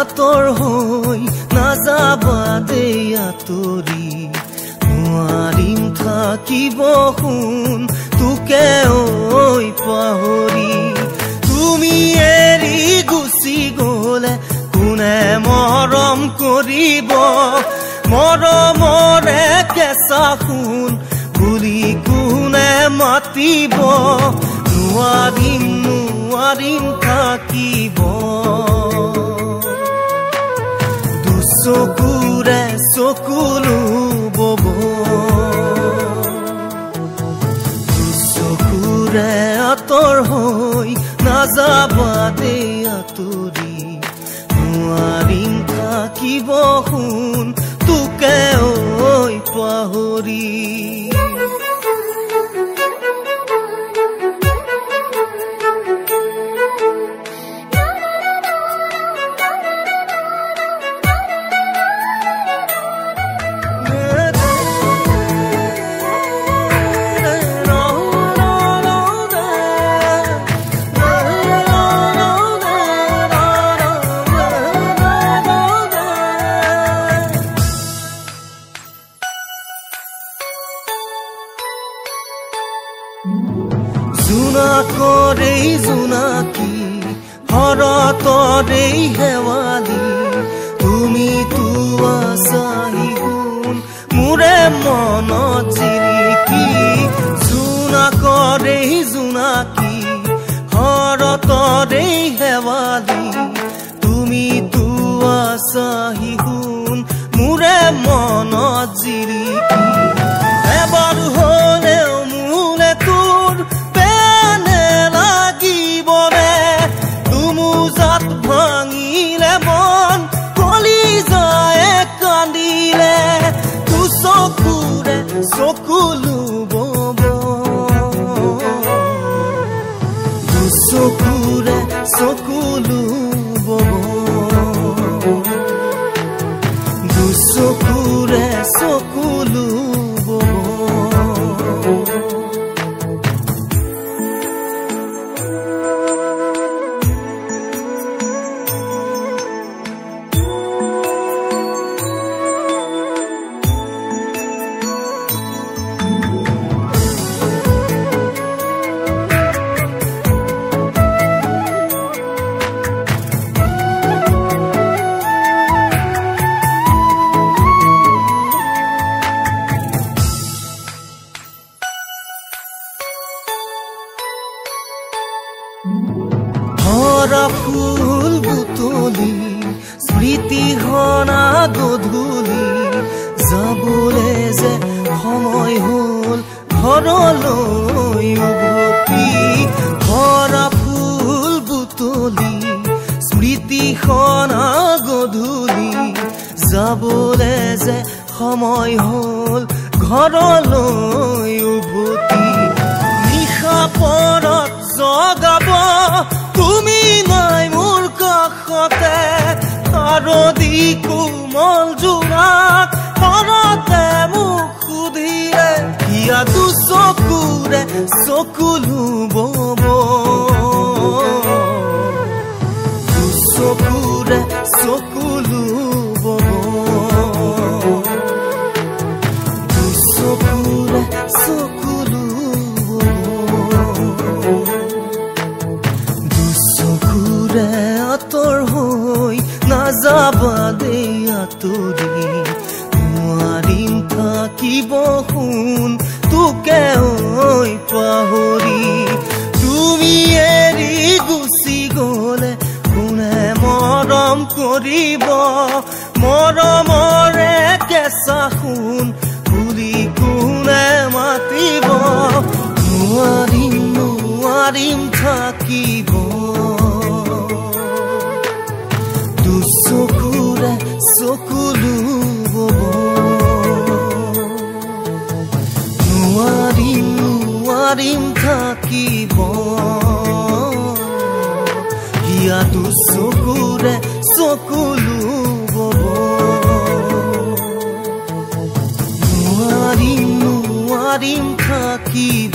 আতৰ হৈ নাযাবা দেই আঁতৰি নোৱাৰিম থাকিব শুন তোকে ঐ পাহৰি তুমি এৰি গুচি গ'লে কোনে মৰম কৰিব মৰমৰে কেঁচা শুন বুলি কোনে মাতিব নোৱাৰিম নোৱাৰিম থাকিব চকুৰে চকুলো বব চকুৰে আঁতৰ হৈ নাযাবা দেই আঁতৰি নোৱাৰিম থাকিব শুন তোকে ঐ পাহৰি জোনাকৰেই জোনাকী শৰতৰেই শেৱালি তুমি আছাহি গুণ মোৰে মনত জিৰিকি জোনাকৰেই জোনাকী শৰতৰেই শেৱালি তুমি আছাহি গুণ মোৰে মনত জিৰিকি এবাৰ হ'লেও মোলে তোৰ ভাঙিলে মন কলিজায়ে কান্দিলে তু চকুৰে চকুলো বব তু চকুৰে চকুলো বব তু চকুৰে চকুলো ভৰা ফুল বুটলি স্মৃতি হনা গধূলি যাবলে যে সময় হ'ল ঘৰলৈ উভতি ভৰা ফুল বুটলি স্মৃতি হনা গধূলি যাবলে যে সময় হ'ল ঘৰলৈ উভতি নিশা পৰত জগাব তুমি নাই মোৰ কাষতে আৰদি কোমল জোনাক পৰতে মোক সুধিলে হিয়া দু চকুৰে চকুলো বব দু চকুৰে চকুলো বব দু চকুৰে চকুলো আঁতৰ হৈ নাযাবা দেই আঁতৰি নোৱাৰিম থাকিব শুন তোকে ঐ পাহৰি তুমি এৰি গুচি গ'লে কোনে মৰম কৰিব মৰমৰে হেঁচা সোণ বুলি কোনে মাতিব নোৱাৰিম নোৱাৰিম থাকিব দুচকুৰে চকু লুব নোৱাৰিম নোৱাৰিম থাকিব হিয়া দুচকুৰে চকু লুব নোৱাৰিম নোৱাৰিম থাকিব